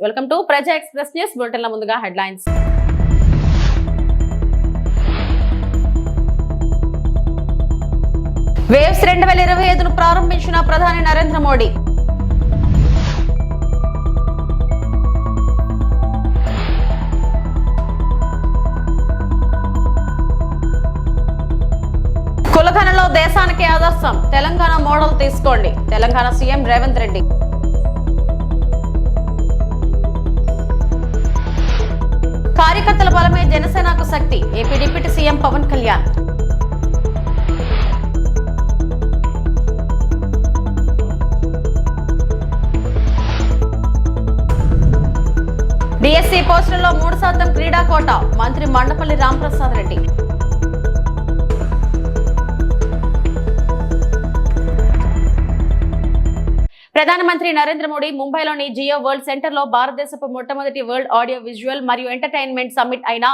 Welcome to ప్రజా express news బులెటిన్ల ముందుగా headlines. Waves 2025ను ప్రారంభించిన ప్రధాని నరేంద్ర మోడీ. కులగణనలో దేశానికి ఆదర్శం, తెలంగాణ మోడల్ తీసుకోండి. తెలంగాణ సీఎం రేవంత్ రెడ్డి. కార్యకర్తల బలమే జనసేనకు శక్తి, AP deputy CM Pawan Kalyan. DSC పోస్టుల్లో 3% క్రీడా కోటా, మంత్రి మండపల్లి రాంప్రసాద్ రెడ్డి. ప్రధానమంత్రి నరేంద్ర మోడీ ముంబైలోని జియో వరల్డ్ సెంటర్ లో భారతదేశపు మొట్టమొదటి వరల్డ్ ఆడియో విజువల్ మరియు ఎంటర్టైన్మెంట్ సమ్మిట్ అయిన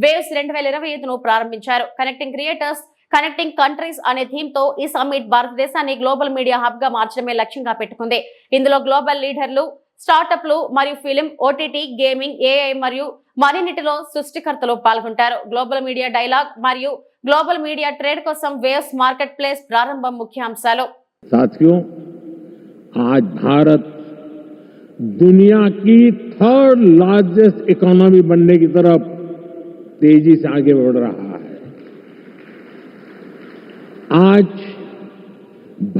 వేవ్స్ 2025ను ప్రారంభించారు. కనెక్టింగ్ క్రియేటర్స్, కనెక్టింగ్ కంట్రీస్ అనే థీమ్ తో ఈ సమ్మిట్ భారతదేశాన్ని గ్లోబల్ మీడియా హబ్ గా మార్చడమే లక్ష్యంగా పెట్టుకుంది. ఇందులో గ్లోబల్ లీడర్లు, స్టార్టప్లు మరియు ఫిలిం, ఓటీటీ, గేమింగ్, ఏఐ మరియు మరిన్నిటిలో సృష్టికర్తలు పాల్గొంటారు. గ్లోబల్ మీడియా డైలాగ్ మరియు గ్లోబల్ మీడియా ట్రేడ్ కోసం వేవ్స్ మార్కెట్ ప్లేస్ ప్రారంభం ముఖ్య అంశాలు. आज भारत दुनिया की 3rd लार्जेस्ट इकोनॉमी बनने की तरफ तेजी से आगे बढ़ रहा है. आज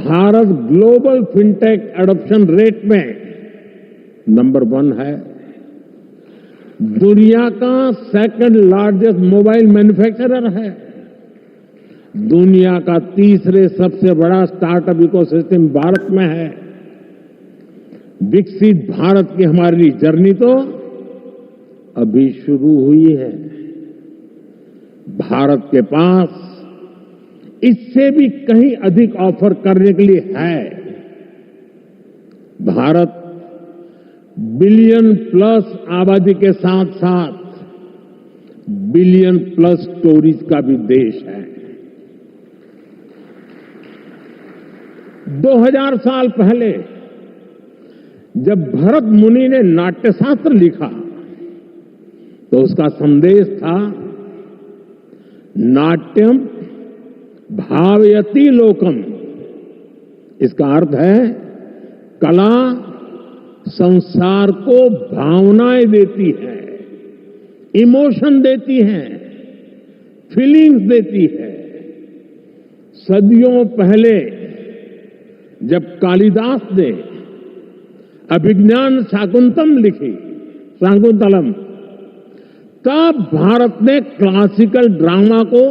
Bharat global fintech adoption rate में नंबर 1 है. दुनिया का 2nd लार्जेस्ट मोबाइल मैन्युफैक्चरर है. दुनिया का 3रे सबसे बड़ा स्टार्टअप इकोसिस्टम भारत में है. विकसित भारत की हमारी जर्नी तो अभी शुरू हुई है. भारत के पास इससे भी कहीं अधिक ऑफर करने के लिए है. भारत बिलियन प्लस आबादी के साथ साथ बिलियन प्लस स्टोरीज का भी देश है. 2000 साल पहले जब भरत मुनि ने नाट्यशास्त्र लिखा तो उसका संदेश था नाट्यम भावयति लोकम. इसका अर्थ है कला संसार को भावनाएं देती है, इमोशन देती है, फीलिंग्स देती है. सदियों पहले जब कालिदास ने अभिज्ञान शाकुंतलम लिखी, तब भारत ने क्लासिकल ड्रामा को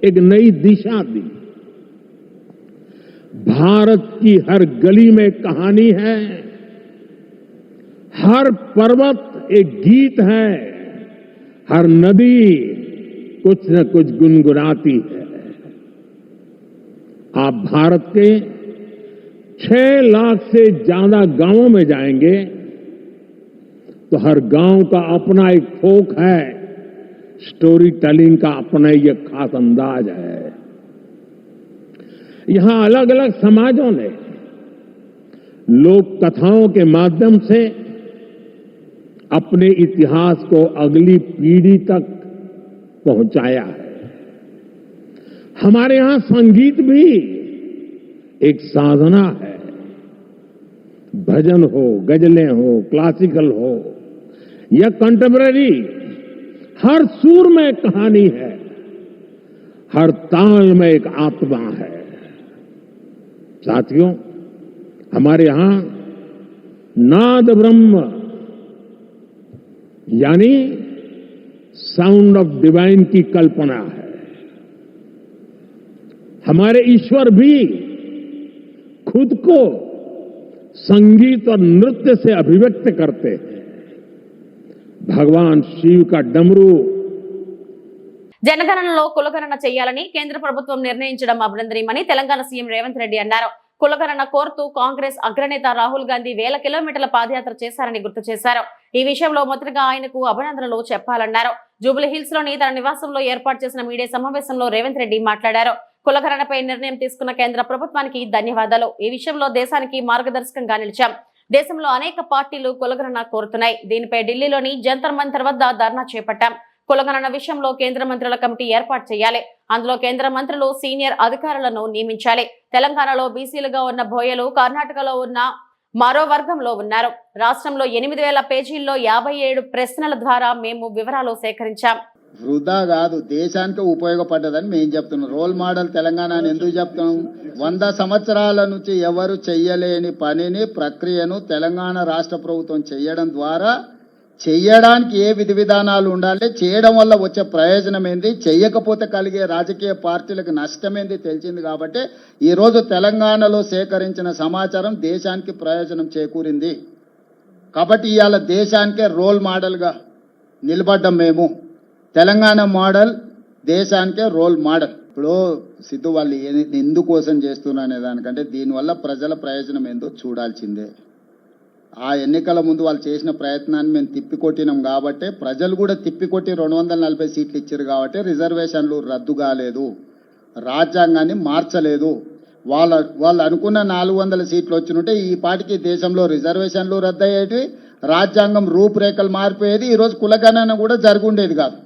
एक नई दिशा दी. भारत की हर गली में कहानी है, हर पर्वत एक गीत है, हर नदी कुछ न कुछ गुनगुनाती है. आप भारत के 6 लाख से ज्यादा गांवों में जाएंगे तो हर गांव का अपना एक फोक है, स्टोरी टेलिंग का अपना एक खास अंदाज है. यहां अलग अलग समाजों ने लोक कथाओं के माध्यम से अपने इतिहास को अगली पीढ़ी तक पहुंचाया है. हमारे यहां संगीत भी एक साधना है. भजन हो, गजलें हो, क्लासिकल हो या कंटेम्पररी, हर सुर में एक कहानी है, हर ताल में एक आत्मा है. साथियों, हमारे यहां नाद ब्रह्म यानी साउंड ऑफ डिवाइन की कल्पना है. हमारे ईश्वर भी खुद को संगीत और नृत्य से अभिव्यक्त करते हैं. भगवान शिव का डमरू. జనగణనలో కులగణన చేయాలని కేంద్ర ప్రభుత్వం నిర్ణయించడం అభినందనీయమని తెలంగాణ సీఎం రేవంత్ రెడ్డి అన్నారు. కులగణన కోరుతూ కాంగ్రెస్ అగ్రనేత రాహుల్ గాంధీ వేల కిలోమీటర్ల పాదయాత్ర చేశారని గుర్తు చేశారు. ఈ విషయంలో మొదటగా ఆయనకు అభినందనలు చెప్పాలన్నారు. జూబ్లీ హిల్స్ లోని తన నివాసంలో ఏర్పాటు చేసిన మీడియా సమావేశంలో రేవంత్ రెడ్డి మాట్లాడారు. కులగణనపై నిర్ణయం తీసుకున్న కేంద్ర ప్రభుత్వానికి ధన్యవాదాలు. ఈ విషయంలో దేశానికి మార్గదర్శకంగా నిలిచాం. దేశంలో అనేక పార్టీలు కులగణన కోరుతున్నాయి. దీనిపై ఢిల్లీలోని జంతర్ మంతర్ వద్ద ధర్నా చేపట్టాం. కులగణన విషయంలో కేంద్ర మంత్రుల కమిటీ ఏర్పాటు చేయాలి. అందులో కేంద్ర మంత్రులు సీనియర్ అధికారులను నియమించాలి. తెలంగాణలో బీసీలుగా ఉన్న బోయలు కర్ణాటకలో ఉన్న మరో వర్గంలో ఉన్నారు. రాష్ట్రంలో 8,000 పేజీల్లో 57 ప్రశ్నల ద్వారా మేము వివరాలు సేకరించాం. వృధా కాదు, దేశానికి ఉపయోగపడ్డదని మేము చెప్తున్నాం. రోల్ మోడల్ తెలంగాణ అని ఎందుకు చెప్తున్నాం? 100 సంవత్సరాల నుంచి ఎవరు చెయ్యలేని పనిని, ప్రక్రియను తెలంగాణ రాష్ట్ర ప్రభుత్వం చేయడం ద్వారా చెయ్యడానికి ఏ విధి విధానాలు ఉండాలి, చేయడం వల్ల వచ్చే ప్రయోజనం ఏంది, చెయ్యకపోతే కలిగే రాజకీయ పార్టీలకు నష్టమేంది తెలిసింది. కాబట్టి ఈరోజు తెలంగాణలో సేకరించిన సమాచారం దేశానికి ప్రయోజనం చేకూరింది. కాబట్టి ఇవాళ దేశానికే రోల్ మోడల్గా నిలబడ్డం మేము. తెలంగాణ మోడల్ దేశానికే రోల్ మోడల్. ఇప్పుడు సిద్ధు వాళ్ళు ఎందుకోసం చేస్తున్నా అనే దానికంటే దీనివల్ల ప్రజల ప్రయోజనం ఏందో చూడాల్సిందే. ఆ ఎన్నికల ముందు వాళ్ళు చేసిన ప్రయత్నాన్ని మేము తిప్పికొట్టినాం కాబట్టి, ప్రజలు కూడా తిప్పికొట్టి 240 సీట్లు ఇచ్చారు కాబట్టి రిజర్వేషన్లు రద్దు కాలేదు, రాజ్యాంగాన్ని మార్చలేదు. వాళ్ళు అనుకున్న 400 సీట్లు వచ్చినుంటే ఈ పాటికి దేశంలో రిజర్వేషన్లు రద్దయ్యేవి, రాజ్యాంగం రూపురేఖలు మారిపోయేది, ఈరోజు కులగణన కూడా జరుగుండేది కాదు.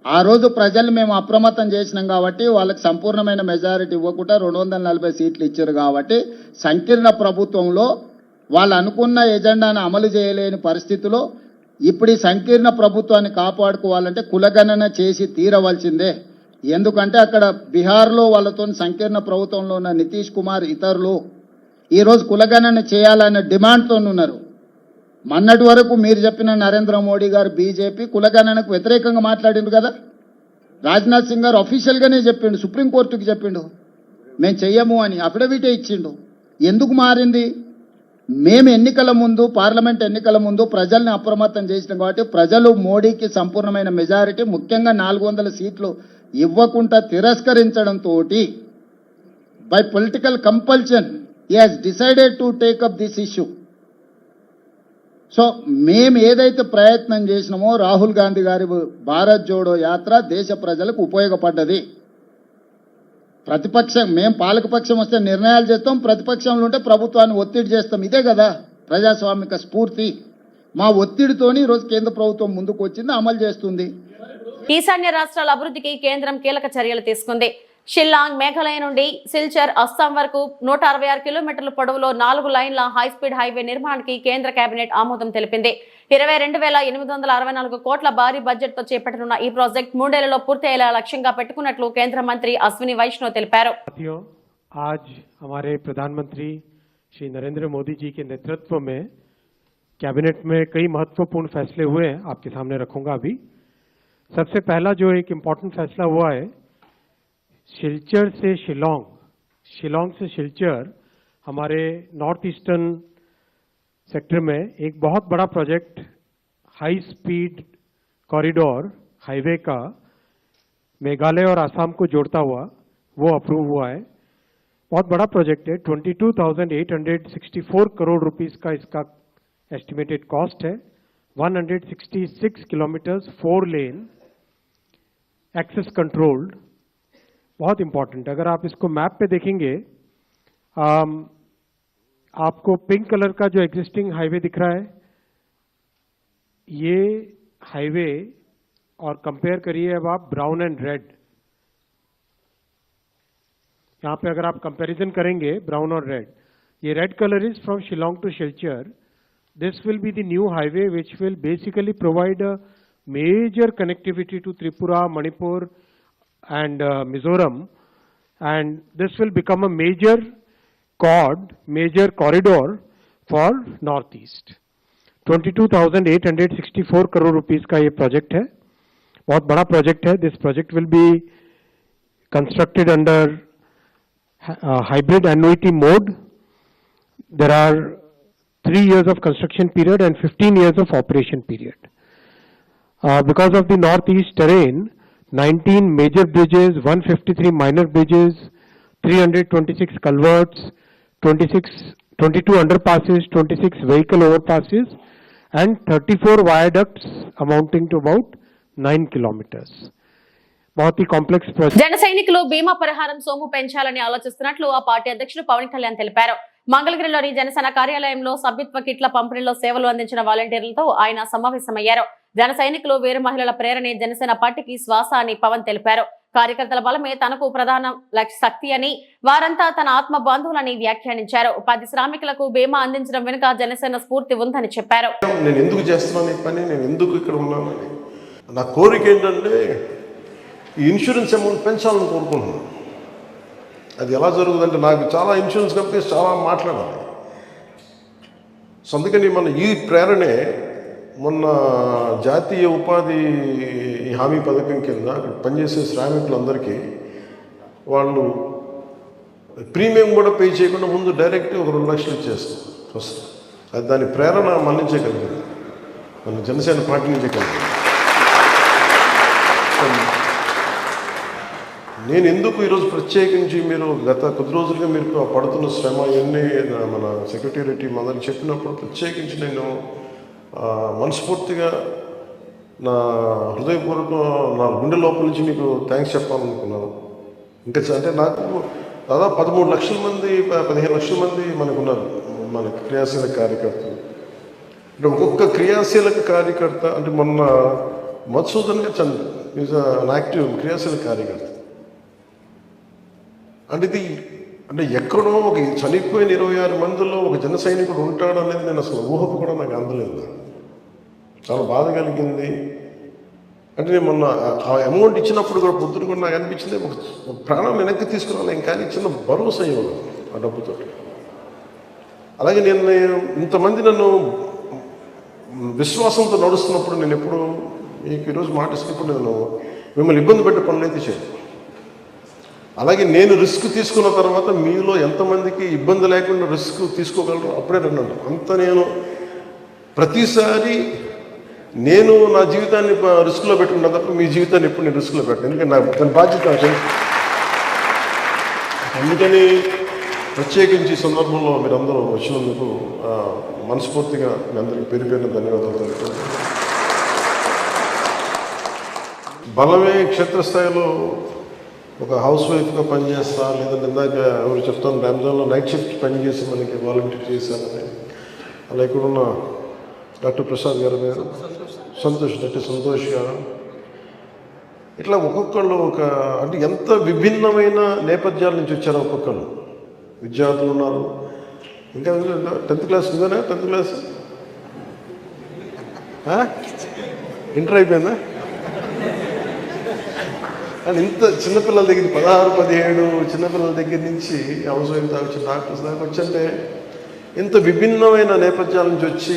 ఆ రోజు ప్రజలు మేము అప్రమత్తం చేసినాం కాబట్టి వాళ్ళకి సంపూర్ణమైన మెజారిటీ ఇవ్వకుండా 240 సీట్లు ఇచ్చారు కాబట్టి సంకీర్ణ ప్రభుత్వంలో వాళ్ళు అనుకున్న ఎజెండాను అమలు చేయలేని పరిస్థితిలో ఇప్పుడు ఈ సంకీర్ణ ప్రభుత్వాన్ని కాపాడుకోవాలంటే కులగణన చేసి తీరవలసిందే. ఎందుకంటే అక్కడ బీహార్లో వాళ్ళతో సంకీర్ణ ప్రభుత్వంలో ఉన్న నితీష్ కుమార్ ఇతరులు ఈరోజు కులగణన చేయాలనే డిమాండ్తో ఉన్నారు. మొన్నటి వరకు మీరు చెప్పిన నరేంద్ర మోడీ గారు బీజేపీ కులగణనకు వ్యతిరేకంగా మాట్లాడిండు కదా. రాజ్నాథ్ సింగ్ గారు అఫీషియల్గానే చెప్పిండు, సుప్రీంకోర్టుకి చెప్పిండు మేము చెయ్యము అని, అఫిడవిటే ఇచ్చిండు. ఎందుకు మారింది? మేము ఎన్నికల ముందు, పార్లమెంట్ ఎన్నికల ముందు ప్రజల్ని అప్రమత్తం చేసినాం కాబట్టి ప్రజలు మోడీకి సంపూర్ణమైన మెజారిటీ, ముఖ్యంగా 400 సీట్లు ఇవ్వకుండా తిరస్కరించడంతో by political compulsion he has decided to take up this issue. So మేము ఏదైతే ప్రయత్నం చేసినామో రాహుల్ గాంధీ గారి భారత్ జోడో యాత్ర దేశ ప్రజలకు ఉపయోగపడ్డది. ప్రతిపక్షం, మేము పాలకపక్షం వస్తే నిర్ణయాలు చేస్తాం, ప్రతిపక్షంలో ఉంటే ప్రభుత్వాన్ని ఒత్తిడి చేస్తాం. ఇదే కదా ప్రజాస్వామిక స్ఫూర్తి. మా ఒత్తిడితోని ఈరోజు కేంద్ర ప్రభుత్వం ముందుకు వచ్చింది, అమలు చేస్తుంది. ఈశాన్య రాష్ట్రాల అభివృద్ధికి కేంద్రం కీలక చర్యలు తీసుకుంది. షిల్లాంగ్, మేఘాలయ నుండి సిల్చర్, అస్సాం వరకు 166 కిలోమీటర్ల పొడవులో 4 లైన్ల హైస్పీడ్ హైవే నిర్మాణానికి కేంద్ర కేబినెట్ ఆమోదం తెలిపింది. 22,864 కోట్ల భారీ బడ్జెట్ తో చేపట్టనున్న ఈ ప్రాజెక్ట్ 3 ఏళ్లలో పూర్తయ్యేలా లక్ష్యంగా పెట్టుకున్నట్లు కేంద్ర మంత్రి అశ్విని వైష్ణవ్ తెలిపారు. आज हमारे प्रधानमंत्री श्री नरेंद्र मोदी जी के नेतृत्व में कैबिनेट में कई महत्वपूर्ण फैसले हुए हैं, आपके सामने रखूंगा अभी। सबसे पहला जो एक इम्पोर्टेंट फैसला हुआ है, सिलचर से शिलोंग, शिलोंग से सिलचर हमारे नॉर्थ ईस्टर्न सेक्टर में एक बहुत बड़ा project high speed corridor highway का मेघालय और आसाम को जोड़ता हुआ वो अप्रूव हुआ है। बहुत बड़ा प्रोजेक्ट है, 22,864 करोड़ रुपीस का इसका एस्टिमेटेड कॉस्ट है। 166 किलोमीटर्स 4 लेन एक्सेस कंट्रोल्ड, बहुत इंपॉर्टेंट। अगर आप इसको मैप पे देखेंगे, आपको पिंक कलर का जो एग्जिस्टिंग हाईवे दिख रहा है, ये हाईवे और कंपेयर करिए अब आप ब्राउन एंड रेड। यहाँ पे अगर आप कंपैरिजन करेंगे ब्राउन और रेड, ये red colour is from Shillong to Silchar. This will be the new highway which will basically provide a major connectivity to Tripura, Manipur and Mizoram, and this will become a major corridor for Northeast. 22,864 crore rupees का ये project है, बहुत बड़ा project है. This project will be constructed under hybrid annuity mode. There are 3 years of construction period and 15 years of operation period. Because of the northeast terrain, 19 major bridges, 153 minor bridges, 326 culverts, 22 underpasses, 26 vehicle overpasses and 34 viaducts amounting to about 9 kilometers. बहुत ही complex project. జన సైనికులు బీమా పరిహారం సొమ్ము పెంచాలని ఆలోచిస్తున్నట్లు ఆ party అధ్యక్షుడు పవన్ కళ్యాణ్ తెలిపారు. మంగళగిరిలోని జనసేన కార్యాలయంలో సభ్యత్వ కిట్ల పంపిణీలో సేవలు అందించిన వాలంటీర్లతో ఆయన సమావేశమయ్యారు. జన సైనికులు వీర మహిళల ప్రేరణే జనసేన పార్టీకి శ్వాస అని పవన్ తెలిపారు. కార్యకర్తల బలమే తనకు ప్రధాన శక్తి అని, వారంతా తన ఆత్మ బంధువులని వ్యాఖ్యానించారు. 10 శ్రామికులకు బీమా అందించడం వెనుక జనసేన స్ఫూర్తి ఉందని చెప్పారు. నేను ఎందుకు చేస్తున్నాను ఈ పని, నేను ఎందుకు ఇక్కడ ఉన్నానని నా కోరిక ఏంటంటే ఈ ఇన్సూరెన్స్ అమౌంట్ పెంచాలని కోరుకుంటున్నాను. అది ఎలా జరుగుతుందంటే నాకు చాలా ఇన్సూరెన్స్ కంపెనీస్ చాలా మాట్లాడాలి. సో అందుకని మన ఈ ప్రేరణే మొన్న జాతీయ ఉపాధి హామీ పథకం కింద పనిచేసే శ్రామికులందరికీ వాళ్ళు ప్రీమియం కూడా పే చేయకుండా ముందు డైరెక్ట్ ఒక 2 లక్షలు ఇచ్చేస్తాం ఫస్ట్. అది దాని ప్రేరణ మన నుంచే కలిగింది, మన జనసేన పార్టీ నుంచే కలిగింది. నేను ఎందుకు ఈరోజు ప్రత్యేకించి మీరు గత కొద్ది రోజులుగా మీరు పడుతున్న శ్రమ ఇవన్నీ మన సెక్రటేరియట్ టీం అందరికి చెప్పినప్పుడు ప్రత్యేకించి నేను మనస్ఫూర్తిగా నా హృదయపూర్వక నా గుండె లోపల నుంచి మీకు థ్యాంక్స్ చెప్పాలనుకున్నాను. ఇంకా అంటే నాకు దాదాపు 13 లక్షల మంది 15 లక్షల మంది మనకున్నారు మన క్రియాశీలక కార్యకర్తలు. అంటే ఒక్కొక్క క్రియాశీలక కార్యకర్త అంటే మొన్న మధుసూదన్ చంద్ర ఈజ్ అన్ యాక్టివ్ క్రియాశీలక కార్యకర్త. అంటే ఇది అంటే ఎక్కడో ఒక చనిపోయిన 26 మందిలో ఒక జన సైనికుడు ఉంటాడు అనేది నేను అసలు ఊహకు కూడా నాకు అందలేదు. చాలా బాధ కలిగింది. అంటే నేను మొన్న ఆ అమౌంట్ ఇచ్చినప్పుడు కూడా పొద్దున కూడా నాకు అనిపించింది ఒక ప్రాణం వెనక్కి తీసుకురాను కానీ చిన్న భరోసా ఇవ్వను ఆ డబ్బుతో. అలాగే నేను ఇంతమంది నన్ను విశ్వాసంతో నడుస్తున్నప్పుడు నేను ఎప్పుడు మీకు ఈరోజు మాటిస్తున్నప్పుడు నేను మిమ్మల్ని ఇబ్బంది పెట్టే పనులు అయితే చేయను. అలాగే నేను రిస్క్ తీసుకున్న తర్వాత మీలో ఎంతమందికి ఇబ్బంది లేకుండా రిస్క్ తీసుకోగలరు అప్పుడే రండి. అంత నేను ప్రతిసారి నేను నా జీవితాన్ని రిస్క్లో పెట్టుకున్నా తప్ప మీ జీవితాన్ని ఎప్పుడు నేను రిస్క్లో పెట్టాను. ఎందుకంటే నాకు దాని బాధ్యత. అందుకని ప్రత్యేకించి ఈ సందర్భంలో మీరందరూ వచ్చినందుకు మనస్ఫూర్తిగా మీ అందరికీ పేరు ధన్యవాదాలు తెలుపుతున్నాను. బలమే క్షేత్రస్థాయిలో ఒక హౌస్ వైఫ్గా పనిచేస్తా, లేదంటే ఇందాక ఎవరు చెప్తాను రంజాన్లో నైట్ షిఫ్ట్ పనిచేసి మనకి వాలంటీర్ చేశారని. అలా ఇక్కడున్న డాక్టర్ ప్రసాద్ గారు, డాక్టర్ సంతోష్ గారు, ఇట్లా ఒక్కొక్కళ్ళు అంటే ఎంత విభిన్నమైన నేపథ్యాల నుంచి వచ్చారు ఒక్కొక్కళ్ళు. విద్యార్థులు ఉన్నారు, ఇంకా 10th క్లాస్ ఇదేనా? 10th క్లాస్ ఇంటర్ అయిపోయిందా? అండ్ ఇంత చిన్నపిల్లల దగ్గర 16, 17 చిన్నపిల్లల దగ్గర నుంచి హౌస్ వైఫ్ దాకా వచ్చి డాక్టర్స్ దాకా వచ్చంటే ఇంత విభిన్నమైన నేపథ్యాల నుంచి వచ్చి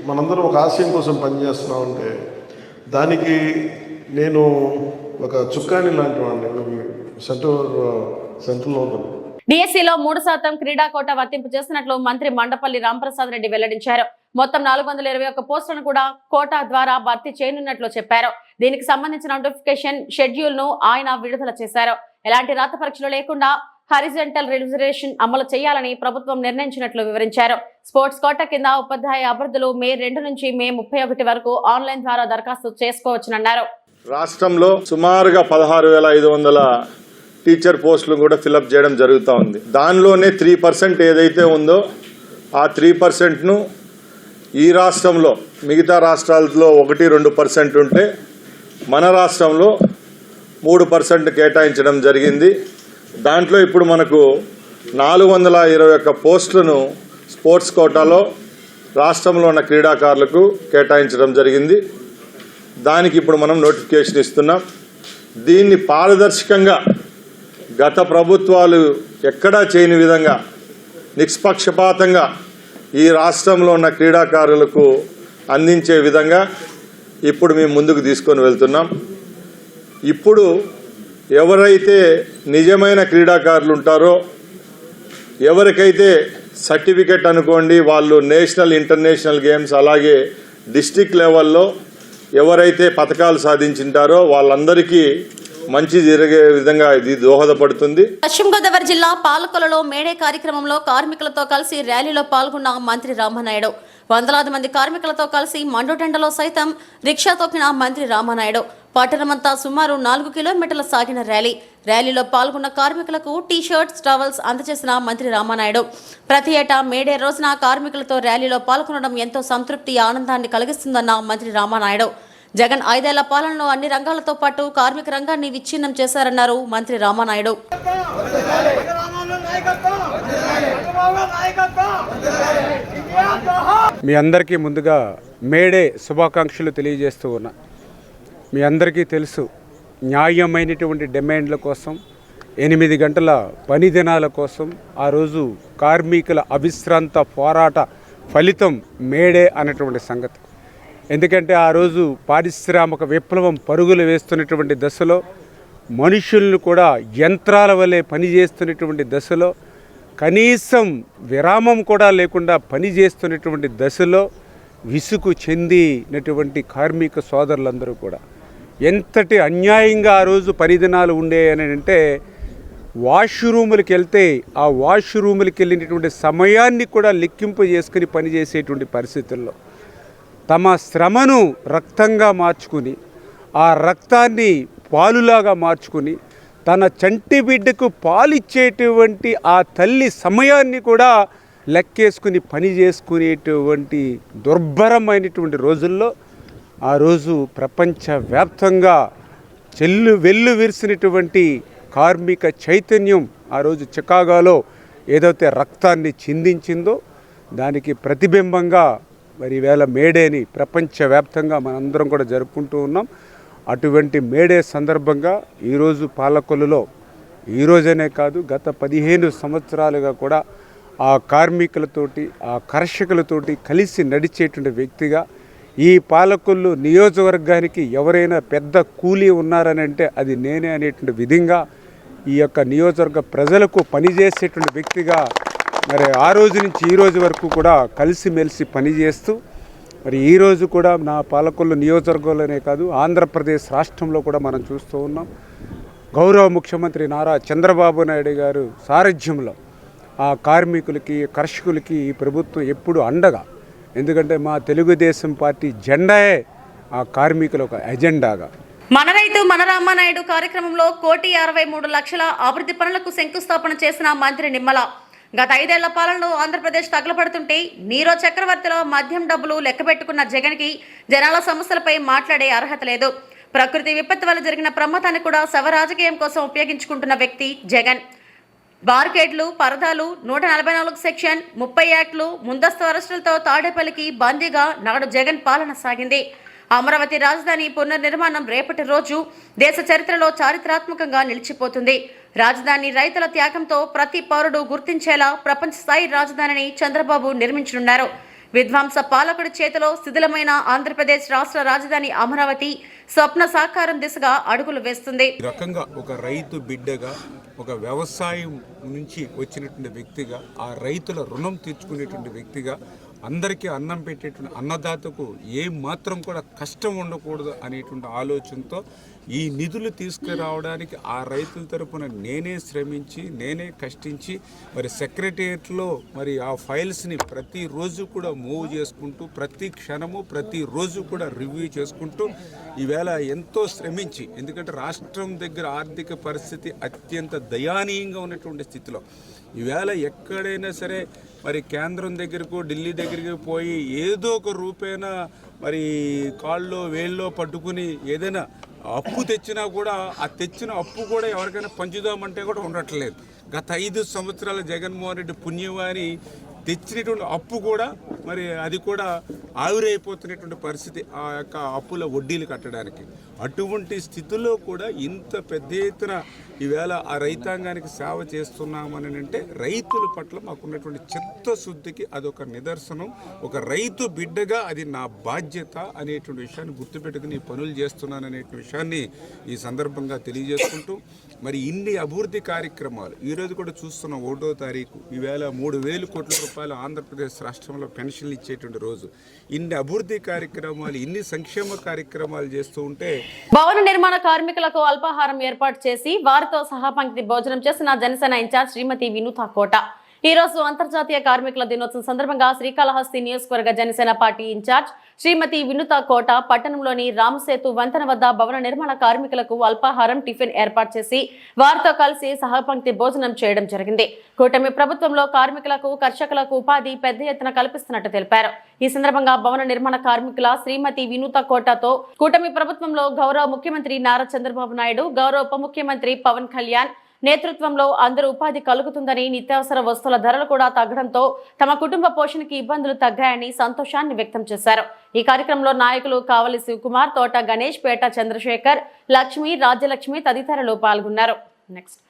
మనందరం ఒక ఆశయం కోసం పనిచేస్తున్నామంటే దానికి నేను ఒక చుక్కాని లాంటి వాడిని సెంటర్లో ఉంటాను. డిఎస్సిలో 3% క్రీడా కోటా వర్తింపు చేస్తున్నట్లు మంత్రి మండపల్లి రాంప్రసాద్ రెడ్డి వెల్లడించారు. మొత్తం 421 పోస్టులను కూడా కోటా ద్వారా భర్తీ చేయనున్నట్లు చెప్పారు. దీనికి సంబంధించిన నోటిఫికేషన్ షెడ్యూల్ ను ఆయన విడుదల చేశారు. ఎలాంటి రాత పరీక్షలు లేకుండా హారిజంటల్ రిజర్వేషన్ అమలు చేయాలని ప్రభుత్వం నిర్ణయించినట్లు వివరించారు. స్పోర్ట్స్ కోటా కింద ఉపాధ్యాయ అభ్యర్థులు మే 2 నుంచి మే 31 వరకు ఆన్లైన్ ద్వారా దరఖాస్తు చేసుకోవచ్చునన్నారు. రాష్ట్రంలో సుమారుగా 16,500 టీచర్ పోస్టులు కూడా ఫిలప్ చేయడం జరుగుతూ ఉంది. దానిలోనే 3% ఏదైతే ఉందో ఆ 3%ను ఈ రాష్ట్రంలో మిగతా రాష్ట్రాల్లో 1-2% ఉంటే మన రాష్ట్రంలో 3% కేటాయించడం జరిగింది. దాంట్లో ఇప్పుడు మనకు 421 పోస్టులను స్పోర్ట్స్ కోటాలో రాష్ట్రంలో ఉన్న క్రీడాకారులకు కేటాయించడం జరిగింది. దానికి ఇప్పుడు మనం నోటిఫికేషన్ ఇస్తున్నాం. దీన్ని పారదర్శకంగా గత ప్రభుత్వాలు ఎక్కడా చేయని విధంగా నిష్పక్షపాతంగా ఈ రాష్ట్రంలో ఉన్న క్రీడాకారులకు అందించే విధంగా ఇప్పుడు మేము ముందుకు తీసుకొని వెళ్తున్నాం. ఇప్పుడు ఎవరైతే నిజమైన క్రీడాకారులు ఉంటారో, ఎవరికైతే సర్టిఫికెట్ అనుకోండి వాళ్ళు నేషనల్ ఇంటర్నేషనల్ గేమ్స్ అలాగే డిస్ట్రిక్ట్ లెవెల్లో ఎవరైతే పథకాలు సాధించింటారో వాళ్ళందరికీ మంచి జరిగే విధంగా ఇది దోహదపడుతుంది. పశ్చిమ గోదావరి జిల్లా పాలకొలలో మేడే కార్యక్రమంలో కార్మికులతో కలిసి ర్యాలీలో పాల్గొన్న మంత్రి రామనాయుడు. వందలాది మంది కార్మికులతో కలిసి మండుటెండలో సైతం రిక్షా తొక్కిన మంత్రి రామనాయుడు పట్టణమంతా సుమారు 4 కిలోమీటర్ల సాగిన ర్యాలీలో పాల్గొన్న కార్మికులకు టీ-షర్ట్స్, టవల్స్ అందజేసిన మంత్రి రామానాయుడు. ప్రతి ఏటా మేడే రోజున కార్మికులతో ర్యాలీలో పాల్గొనడం ఎంతో సంతృప్తి, ఆనందాన్ని కలిగిస్తుందన్న మంత్రి రామానాయుడు. జగన్ 5 ఏళ్ల పాలనలో అన్ని రంగాలతో పాటు కార్మిక రంగాన్ని విచ్ఛిన్నం చేశారన్నారు మంత్రి రామానాయుడు. మీ అందరికీ ముందుగా మేడే శుభాకాంక్షలు తెలియజేస్తూ ఉన్నా. మీ అందరికీ తెలుసు, న్యాయమైనటువంటి డిమాండ్ల కోసం 8 గంటల పని దినాల కోసం ఆ రోజు కార్మికుల అవిశ్రాంత పోరాట ఫలితం మేడే అనేటువంటి సంగతి. ఎందుకంటే ఆ రోజు పారిశ్రామిక విప్లవం పరుగులు వేస్తున్నటువంటి దశలో, మనుషులను కూడా యంత్రాల వలె పనిచేస్తున్నటువంటి దశలో, కనీసం విరామం కూడా లేకుండా పనిచేస్తున్నటువంటి దశలో విసుగు చెందినటువంటి కార్మిక సోదరులందరూ కూడా ఎంతటి అన్యాయంగా ఆ రోజు పరిదినాలు ఉండేయని అంటే, వాష్రూములకు వెళ్తే ఆ వాష్రూములకు వెళ్ళినటువంటి సమయాన్ని కూడా లెక్కింపు చేసుకుని పనిచేసేటువంటి పరిస్థితుల్లో తమ శ్రమను రక్తంగా మార్చుకుని, ఆ రక్తాన్ని పాలులాగా మార్చుకుని, తన చంటి బిడ్డకు పాలిచ్చేటువంటి ఆ తల్లి సమయాన్ని కూడా లెక్కేసుకుని పని చేసుకునేటువంటి దుర్భరమైనటువంటి రోజుల్లో ఆ రోజు ప్రపంచవ్యాప్తంగా వెల్లు విరిసినటువంటి కార్మిక చైతన్యం ఆ రోజు చికాగోలో ఏదైతే రక్తాన్ని చిందించిందో దానికి ప్రతిబింబంగా మరి ఈవేళ మేడేని ప్రపంచవ్యాప్తంగా మనందరం కూడా జరుపుకుంటూ ఉన్నాం. అటువంటి మేడే సందర్భంగా ఈరోజు పాలకొల్లులో, ఈరోజనే కాదు గత 15 సంవత్సరాలుగా కూడా ఆ కార్మికులతోటి, ఆ కర్షకులతోటి కలిసి నడిచేటువంటి వ్యక్తిగా, ఈ పాలకొల్లు నియోజకవర్గానికి ఎవరైనా పెద్ద కూలీ ఉన్నారని అంటే అది నేనే అనేటువంటి విధంగా ఈ యొక్క నియోజకవర్గ ప్రజలకు పనిచేసేటువంటి వ్యక్తిగా మరి ఆ రోజు నుంచి ఈ రోజు వరకు కూడా కలిసిమెలిసి పనిచేస్తూ మరి ఈరోజు కూడా నా పాలకొల్లు నియోజకవర్గంలోనే కాదు ఆంధ్రప్రదేశ్ రాష్ట్రంలో కూడా మనం చూస్తూ ఉన్నాం. గౌరవ ముఖ్యమంత్రి నారా చంద్రబాబు నాయుడు గారు సారథ్యంలో ఆ కార్మికులకి, కర్షకులకి ఈ ప్రభుత్వం ఎప్పుడు అండగా. ఎందుకంటే మా తెలుగుదేశం పార్టీ జెండాయే ఆ కార్మికుల ఒక ఎజెండాగా. మన రైతు మన రామానాయుడు కార్యక్రమంలో 1,63,00,000 అభివృద్ధి పనులకు శంకుస్థాపన చేసిన మంత్రి నిమ్మల. గత 5 ఏళ్ల పాలనలో ఆంధ్రప్రదేశ్ తగలబడుతుంటే నీరో చక్రవర్తిలో మద్యం డబ్బులు లెక్కబెట్టుకున్న జగన్కి జనాల సమస్యలపై మాట్లాడే అర్హత లేదు. ప్రకృతి విపత్తు వల్ల జరిగిన ప్రమాదాన్ని కూడా శవ రాజకీయం కోసం ఉపయోగించుకుంటున్న వ్యక్తి జగన్. బార్కేడ్లు, పరదాలు, 144 సెక్షన్, 30 యాక్ట్లు, ముందస్తు అరెస్టులతో తాడేపల్లికి బందీగా నాడు జగన్ పాలన సాగింది. అమరావతి రాజధాని పునర్నిర్మాణం రేపటి రోజు దేశ చరిత్రలో చారిత్రాత్మకంగా నిలిచిపోతుంది. రాజధాని రైతుల త్యాగంతో ప్రతి పౌరుడు గుర్తించేలా ప్రపంచ స్థాయి రాజధానిని చంద్రబాబు నిర్మించనున్నారు. విధ్వంస పాలకుడి చేతిలో శిథిలమైన ఆంధ్రప్రదేశ్ రాష్ట్ర రాజధాని అమరావతి స్వప్న సాకారం దిశగా అడుగులు వేస్తుంది. ఈ రకంగా ఒక రైతు బిడ్డగా, ఒక వ్యవసాయం నుంచి వచ్చినటువంటి వ్యక్తిగా, ఆ రైతుల రుణం తీర్చుకునేటువంటి వ్యక్తిగా, అందరికీ అన్నం పెట్టేటువంటి అన్నదాతకు ఏ మాత్రం కూడా కష్టం ఉండకూడదు అనేటువంటి ఆలోచనతో ఈ నిధులు తీసుకురావడానికి ఆ రైతుల తరపున నేనే శ్రమించి, నేనే కష్టించి మరి సెక్రటేరియట్లో మరి ఆ ఫైల్స్ని ప్రతిరోజు కూడా మూవ్ చేసుకుంటూ, ప్రతి క్షణము ప్రతిరోజు కూడా రివ్యూ చేసుకుంటూ ఈవేళ ఎంతో శ్రమించి, ఎందుకంటే రాష్ట్రం దగ్గర ఆర్థిక పరిస్థితి అత్యంత దయానీయంగా ఉన్నటువంటి స్థితిలో ఈవేళ ఎక్కడైనా సరే మరి కేంద్రం దగ్గరకు, ఢిల్లీ దగ్గరికి పోయి ఏదో ఒక రూపేణా మరి కాళ్ళలో వేళ్ళలో పట్టుకుని ఏదైనా అప్పు తెచ్చినా కూడా ఆ తెచ్చిన అప్పు కూడా ఎవరికైనా పంచుదామంటే కూడా ఉండట్లేదు. గత 5 సంవత్సరాల జగన్మోహన్ రెడ్డి పుణ్యవాని తెచ్చినటువంటి అప్పు కూడా మరి అది కూడా ఆవిరైపోతున్నటువంటి పరిస్థితి ఆ యొక్క అప్పుల వడ్డీలు కట్టడానికి. అటువంటి స్థితిలో కూడా ఇంత పెద్ద ఎత్తున ఈవేళ ఆ రైతాంగానికి సేవ చేస్తున్నామని అంటే రైతుల పట్ల మాకున్నటువంటి చిత్తశుద్ధికి అదొక నిదర్శనం. ఒక రైతు బిడ్డగా అది నా బాధ్యత అనేటువంటి విషయాన్ని గుర్తుపెట్టుకుని పనులు చేస్తున్నాననే విషయాన్ని ఈ సందర్భంగా తెలియజేసుకుంటూ మరి ఇన్ని అభివృద్ధి కార్యక్రమాలు ఈరోజు కూడా చూస్తున్న 1వ తారీఖు ఈవేళ 3,000 కోట్ల రూపాయలు ఆంధ్రప్రదేశ్ రాష్ట్రంలో పెన్షన్లు ఇచ్చేటువంటి రోజు. ఇన్ని అభివృద్ధి కార్యక్రమాలు, ఇన్ని సంక్షేమ కార్యక్రమాలు చేస్తూ ఉంటే భవన నిర్మాణ కార్మికులకు అల్పాహారం ఏర్పాటు చేసి వారితో సహా పంక్తి భోజనం చేసిన జనసేన ఇన్ఛార్జ్ శ్రీమతి వినూత కోట. ఈ రోజు అంతర్జాతీయ కార్మికుల దినోత్సవం సందర్భంగా శ్రీకాళహస్తి నియోజకవర్గ జనసేన పార్టీ ఇన్ఛార్జ్ శ్రీమతి వినుత కోట పట్టణంలోని రామసేతు వంతెన వద్ద భవన నిర్మాణ కార్మికులకు అల్పాహారం టిఫిన్ ఏర్పాటు చేసి వారితో కలిసి సహపంక్తి భోజనం చేయడం జరిగింది. కూటమి ప్రభుత్వంలో కార్మికులకు కర్షకులకు ఉపాధి పెద్ద ఎత్తున కల్పిస్తున్నట్టు తెలిపారు. ఈ సందర్భంగా భవన నిర్మాణ కార్మికుల శ్రీమతి వినుత కోటతో కూటమి ప్రభుత్వంలో గౌరవ ముఖ్యమంత్రి నారా చంద్రబాబు నాయుడు, గౌరవ ఉప ముఖ్యమంత్రి పవన్ కళ్యాణ్ నేతృత్వంలో అందరూ ఉపాధి కలుగుతుందని, నిత్యావసర వస్తువుల ధరలు కూడా తగ్గడంతో తమ కుటుంబ పోషణకి ఇబ్బందులు తగ్గాయని సంతోషాన్ని వ్యక్తం చేశారు. ఈ కార్యక్రమంలో నాయకులు కావలి శివకుమార్, తోట గణేష్, పేట చంద్రశేఖర్, లక్ష్మి, రాజ్యలక్ష్మి తదితరులు పాల్గొన్నారు. నెక్స్ట్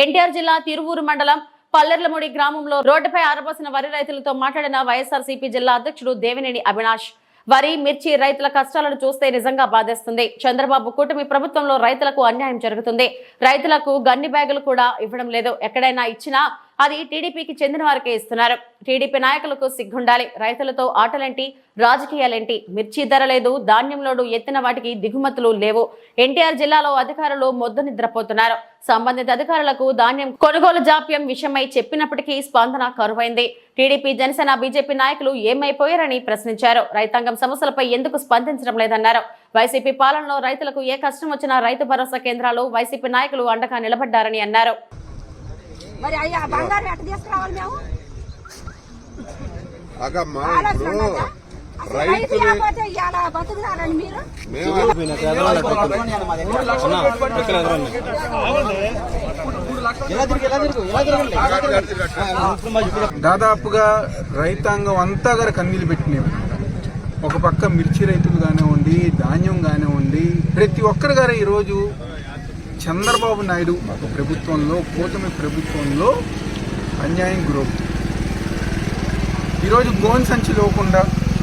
ఎన్టీఆర్ జిల్లా తిరువూరు మండలం పల్లెర్లముడి గ్రామంలో రోడ్డుపై ఆరబోసిన వరి రైతులతో మాట్లాడిన వైఎస్ఆర్సీపీ జిల్లా అధ్యక్షుడు దేవినేని అవినాష్, వరి, మిర్చి రైతుల కష్టాలను చూస్తే నిజంగా బాధేస్తుంది. చంద్రబాబు కూటమి ప్రభుత్వంలో రైతులకు అన్యాయం జరుగుతుంది. రైతులకు గన్ని బ్యాగులు కూడా ఇవ్వడం లేదు. ఎక్కడైనా ఇచ్చినా అది టీడీపీకి చెందిన వారికే ఇస్తున్నారు. టీడీపీ నాయకులకు సిగ్గుండాలి. రైతులతో ఆటలేంటి, రాజకీయాలేంటి? మిర్చి ధర లేదు, ధాన్యంలోడు ఎత్తిన వాటికి దిగుమతులు లేవు. ఎన్టీఆర్ జిల్లాలో అధికారులు మొద్దు నిద్రపోతున్నారు. సంబంధిత అధికారులకు ధాన్యం కొనుగోలు జాప్యం విషయమై చెప్పినప్పటికీ స్పందన కరువైంది. టీడీపీ, జనసేన, బీజేపీ నాయకులు ఏమైపోయారని ప్రశ్నించారు. రైతాంగం సమస్యలపై ఎందుకు స్పందించడం లేదన్నారు. వైసీపీ పాలనలో రైతులకు ఏ కష్టం వచ్చినా రైతు భరోసా కేంద్రాలు వైసీపీ నాయకులు అండగా నిలబడ్డారని అన్నారు. మరి అయ్యా బంగారం ఎట్ట తీసుకురావాలి మేము? రైతు లేకపోతే ఇవాళ బతుకుతారని మీరు దాదాపుగా రైతాంగం అంతా గారు కన్నీళ్ళు పెట్టినవి. ఒక పక్క మిర్చి రైతులు కానివ్వండి, ధాన్యం కానివ్వండి, ప్రతి ఒక్కరు గారు ఈరోజు చంద్రబాబు నాయుడు ప్రభుత్వంలో, కూటమి ప్రభుత్వంలో అన్యాయం గురవుతుంది. ఈరోజు గోన్ సంచి ఇవ్వకుండా,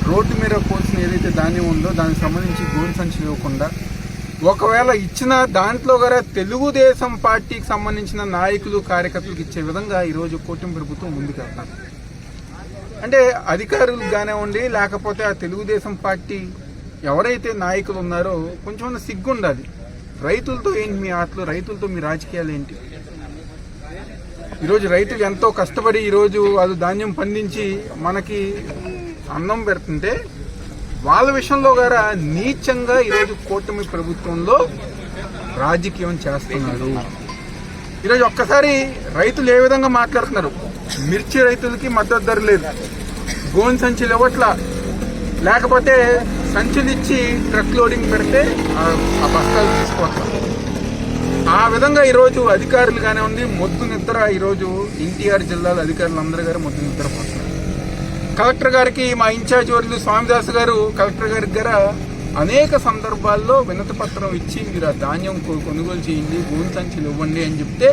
రోడ్డు మీద కోల్సిన ఏదైతే ధాన్యం ఉందో దానికి సంబంధించి గోన్ సంచి ఇవ్వకుండా, ఒకవేళ ఇచ్చిన దాంట్లో కూడా తెలుగుదేశం పార్టీకి సంబంధించిన నాయకులు, కార్యకర్తలకు ఇచ్చే విధంగా ఈరోజు కూటమి ప్రభుత్వం ముందుకెళ్తారు. అంటే అధికారులు కానివ్వండి, లేకపోతే ఆ తెలుగుదేశం పార్టీ ఎవరైతే నాయకులు ఉన్నారో కొంచెం సిగ్గు ఉండాలి. రైతులతో ఏంటి మీ ఆటలు, రైతులతో మీ రాజకీయాలు ఏంటి? ఈరోజు రైతులు ఎంతో కష్టపడి ఈరోజు వాళ్ళు ధాన్యం పండించి మనకి అన్నం పెడుతుంటే వాళ్ళ విషయంలో గారా నీచంగా ఈరోజు కూటమి ప్రభుత్వంలో రాజకీయం చేస్తున్నారు. ఈరోజు ఒక్కసారి రైతులు ఏ విధంగా మాట్లాడుతున్నారు. మిర్చి రైతులకి మద్దతు ధర లేదు, గోన్ సంచులు ఇవ్వట్లా, లేకపోతే సంచులు ఇచ్చి ట్రక్ లోడింగ్ పెడితే ఆ బస్తాలు తీసుకోవట్లా. ఆ విధంగా ఈరోజు అధికారులు కానివ్వండి మొద్దు నిద్ర. ఈరోజు ఎన్టీఆర్ జిల్లాలో అధికారులందరూ గారు మొద్దు నిద్రపోతున్నారు. కలెక్టర్ గారికి మా ఇన్ఛార్జ్ వర్యులు స్వామిదాస్ గారు కలెక్టర్ గారికి గారు అనేక సందర్భాల్లో వినతి పత్రం ఇచ్చి మీరు ఆ ధాన్యం కొనుగోలు చేయండి, గోను సంచులు ఇవ్వండి అని చెప్తే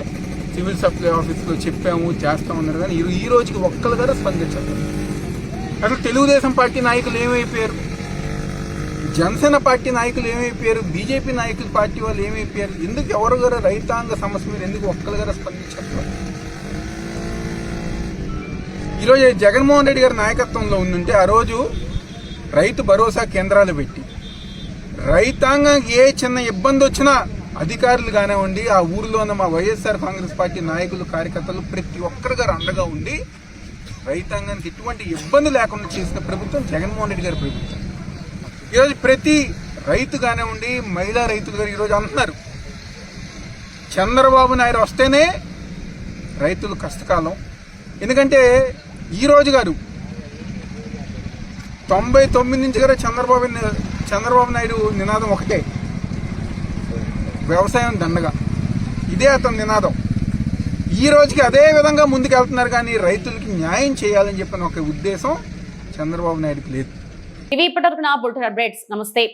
సివిల్ సప్లై ఆఫీస్లో చెప్పాము చేస్తామన్నారు, కానీ ఈ రోజుకి ఒక్కరు కూడా స్పందించారు. అసలు తెలుగుదేశం పార్టీ నాయకులు ఏమైపోయారు, జనసేన పార్టీ నాయకులు ఏమైపోయారు, బీజేపీ నాయకుల పార్టీ వాళ్ళు ఏమైపోయారు? ఎందుకు ఎవరు గారు రైతాంగ సమస్య మీద ఎందుకు ఒక్కరు గారు స్పందించారు? ఈరోజు జగన్మోహన్ రెడ్డి గారి నాయకత్వంలో ఉందంటే ఆ రోజు రైతు భరోసా కేంద్రాలు పెట్టి రైతాంగానికి ఏ చిన్న ఇబ్బంది వచ్చినా అధికారులు కానివ్వండి, ఆ ఊరిలో ఉన్న మా వైఎస్ఆర్ కాంగ్రెస్ పార్టీ నాయకులు కార్యకర్తలు ప్రతి ఒక్కరి గారు అండగా ఉండి రైతాంగానికి ఎటువంటి ఇబ్బంది లేకుండా చేసిన ప్రభుత్వం జగన్మోహన్ రెడ్డి గారి ప్రభుత్వం. ఈరోజు ప్రతి రైతు కానివ్వండి, మహిళా రైతులు గారు ఈరోజు అంటున్నారు చంద్రబాబు నాయుడు వస్తేనే రైతులు కష్టకాలం. ఎందుకంటే ఈరోజు గారు 99 నుంచి గారు చంద్రబాబు నాయుడు నినాదం ఒకటే, వ్యవసాయం దండగా. ఇదే అతని నినాదం. ఈ రోజుకి అదే విధంగా ముందుకు వెళ్తున్నారు, కానీ రైతులకి న్యాయం చేయాలని చెప్పిన ఒక ఉద్దేశం చంద్రబాబు నాయుడుకి లేదు. ఇవి ఇప్పటివరకు నా బులెటిన్ అప్డేట్స్. నమస్తే.